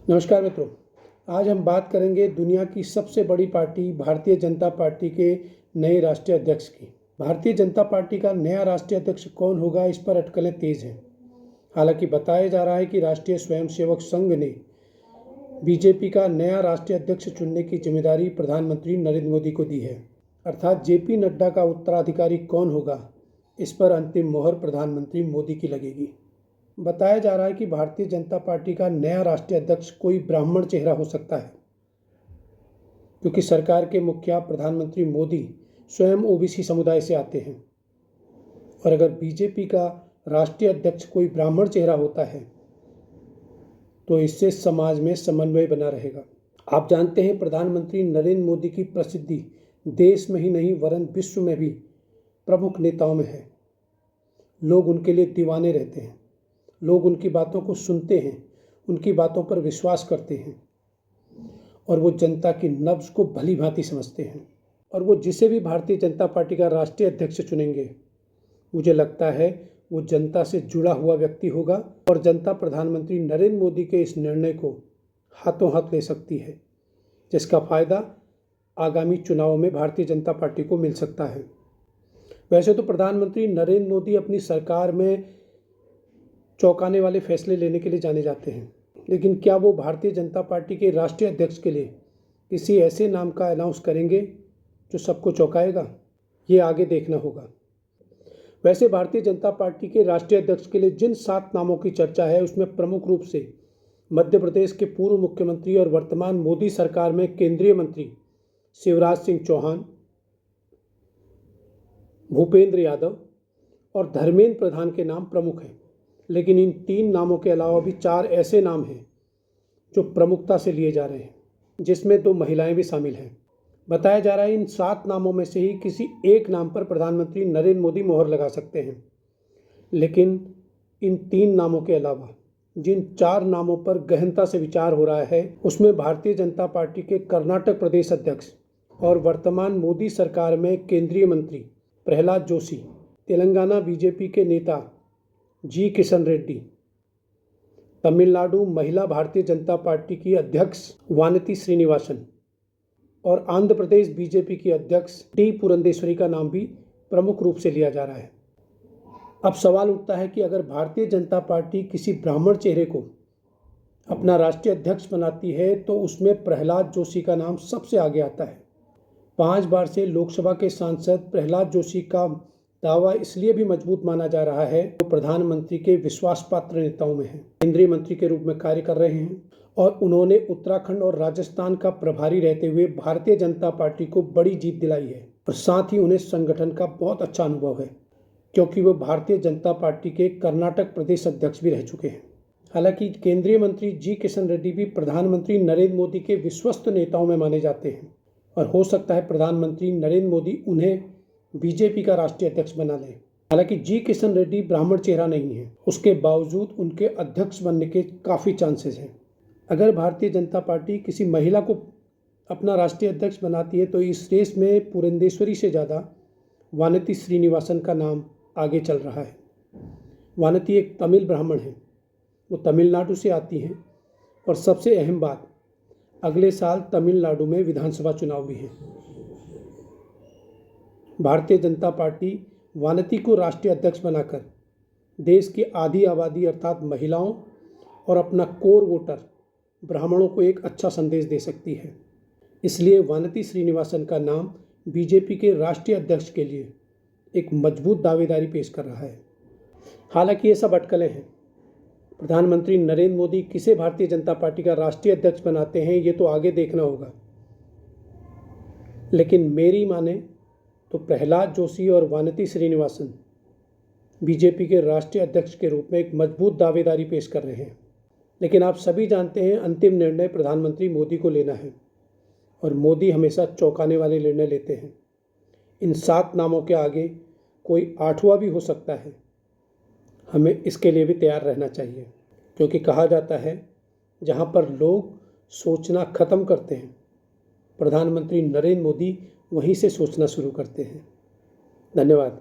नमस्कार मित्रों। आज हम बात करेंगे दुनिया की सबसे बड़ी पार्टी भारतीय जनता पार्टी के नए राष्ट्रीय अध्यक्ष की। भारतीय जनता पार्टी का नया राष्ट्रीय अध्यक्ष कौन होगा, इस पर अटकलें तेज हैं। हालांकि बताया जा रहा है कि राष्ट्रीय स्वयंसेवक संघ ने बीजेपी का नया राष्ट्रीय अध्यक्ष चुनने की जिम्मेदारी प्रधानमंत्री नरेंद्र मोदी को दी है। अर्थात जेपी नड्डा का उत्तराधिकारी कौन होगा, इस पर अंतिम मोहर प्रधानमंत्री मोदी की लगेगी। बताया जा रहा है कि भारतीय जनता पार्टी का नया राष्ट्रीय अध्यक्ष कोई ब्राह्मण चेहरा हो सकता है, क्योंकि सरकार के मुखिया प्रधानमंत्री मोदी स्वयं ओबीसी समुदाय से आते हैं। और अगर बीजेपी का राष्ट्रीय अध्यक्ष कोई ब्राह्मण चेहरा होता है तो इससे समाज में समन्वय बना रहेगा। आप जानते हैं, प्रधानमंत्री नरेंद्र मोदी की प्रसिद्धि देश में ही नहीं वरन विश्व में भी प्रमुख नेताओं में है। लोग उनके लिए दीवाने रहते हैं। लोग उनकी बातों को सुनते हैं, उनकी बातों पर विश्वास करते हैं और वो जनता की नब्ज को भली भांति समझते हैं। और वो जिसे भी भारतीय जनता पार्टी का राष्ट्रीय अध्यक्ष चुनेंगे, मुझे लगता है वो जनता से जुड़ा हुआ व्यक्ति होगा और जनता प्रधानमंत्री नरेंद्र मोदी के इस निर्णय को हाथों हाथ ले सकती है, जिसका फायदा आगामी चुनावों में भारतीय जनता पार्टी को मिल सकता है। वैसे तो प्रधानमंत्री नरेंद्र मोदी अपनी सरकार में चौंकाने वाले फैसले लेने के लिए जाने जाते हैं, लेकिन क्या वो भारतीय जनता पार्टी के राष्ट्रीय अध्यक्ष के लिए किसी ऐसे नाम का अनाउंस करेंगे जो सबको चौंकाएगा? ये आगे देखना होगा। वैसे भारतीय जनता पार्टी के राष्ट्रीय अध्यक्ष के लिए जिन 7 नामों की चर्चा है, उसमें प्रमुख रूप से मध्य प्रदेश के पूर्व मुख्यमंत्री और वर्तमान मोदी सरकार में केंद्रीय मंत्री शिवराज सिंह चौहान, भूपेंद्र यादव और धर्मेंद्र प्रधान के नाम प्रमुख हैं। लेकिन इन 3 नामों के अलावा भी 4 ऐसे नाम हैं जो प्रमुखता से लिए जा रहे हैं, जिसमें 2 महिलाएं भी शामिल हैं। बताया जा रहा है इन 7 नामों में से ही किसी एक नाम पर प्रधानमंत्री नरेंद्र मोदी मोहर लगा सकते हैं। लेकिन इन 3 नामों के अलावा जिन 4 नामों पर गहनता से विचार हो रहा है, उसमें भारतीय जनता पार्टी के कर्नाटक प्रदेश अध्यक्ष और वर्तमान मोदी सरकार में केंद्रीय मंत्री प्रहलाद जोशी, तेलंगाना बीजेपी के नेता जी किशन रेड्डी, तमिलनाडु महिला भारतीय जनता पार्टी की अध्यक्ष वानती श्रीनिवासन और आंध्र प्रदेश बीजेपी की अध्यक्ष टी पुरंदेश्वरी का नाम भी प्रमुख रूप से लिया जा रहा है। अब सवाल उठता है कि अगर भारतीय जनता पार्टी किसी ब्राह्मण चेहरे को अपना राष्ट्रीय अध्यक्ष बनाती है तो उसमें प्रहलाद जोशी का नाम सबसे आगे आता है। 5 बार से लोकसभा के सांसद प्रहलाद जोशी का दावा इसलिए भी मजबूत माना जा रहा है तो प्रधानमंत्री के विश्वास पात्र नेताओं में है। केंद्रीय मंत्री के रूप में कार्य कर रहे हैं और उन्होंने उत्तराखंड और राजस्थान का प्रभारी रहते हुए भारतीय जनता पार्टी को बड़ी जीत दिलाई है। और साथ ही उन्हें संगठन का बहुत अच्छा अनुभव है, क्योंकि वो भारतीय जनता पार्टी के कर्नाटक प्रदेश अध्यक्ष भी रह चुके हैं। हालांकि केंद्रीय मंत्री जी किशन रेड्डी भी प्रधानमंत्री नरेंद्र मोदी के विश्वस्त नेताओं में माने जाते हैं और हो सकता है प्रधानमंत्री नरेंद्र मोदी उन्हें बीजेपी का राष्ट्रीय अध्यक्ष बना लें। हालांकि जी किशन रेड्डी ब्राह्मण चेहरा नहीं है, उसके बावजूद उनके अध्यक्ष बनने के काफ़ी चांसेस हैं। अगर भारतीय जनता पार्टी किसी महिला को अपना राष्ट्रीय अध्यक्ष बनाती है तो इस रेस में पुरंदेश्वरी से ज़्यादा वानती श्रीनिवासन का नाम आगे चल रहा है। वानती एक तमिल ब्राह्मण है, वो तमिलनाडु से आती हैं और सबसे अहम बात, अगले साल तमिलनाडु में विधानसभा चुनाव भी हैं। भारतीय जनता पार्टी वानती को राष्ट्रीय अध्यक्ष बनाकर देश की आधी आबादी अर्थात महिलाओं और अपना कोर वोटर ब्राह्मणों को एक अच्छा संदेश दे सकती है। इसलिए वानती श्रीनिवासन का नाम बीजेपी के राष्ट्रीय अध्यक्ष के लिए एक मजबूत दावेदारी पेश कर रहा है। हालांकि ये सब अटकलें हैं। प्रधानमंत्री नरेंद्र मोदी किसे भारतीय जनता पार्टी का राष्ट्रीय अध्यक्ष बनाते हैं, ये तो आगे देखना होगा। लेकिन मेरी माने तो प्रहलाद जोशी और वानती श्रीनिवासन बीजेपी के राष्ट्रीय अध्यक्ष के रूप में एक मजबूत दावेदारी पेश कर रहे हैं। लेकिन आप सभी जानते हैं, अंतिम निर्णय प्रधानमंत्री मोदी को लेना है और मोदी हमेशा चौंकाने वाले निर्णय लेते हैं। इन 7 नामों के आगे कोई 8वां भी हो सकता है। हमें इसके लिए भी तैयार रहना चाहिए, क्योंकि कहा जाता है जहां पर लोग सोचना ख़त्म करते हैं, प्रधानमंत्री नरेंद्र मोदी वहीं से सोचना शुरू करते हैं। धन्यवाद।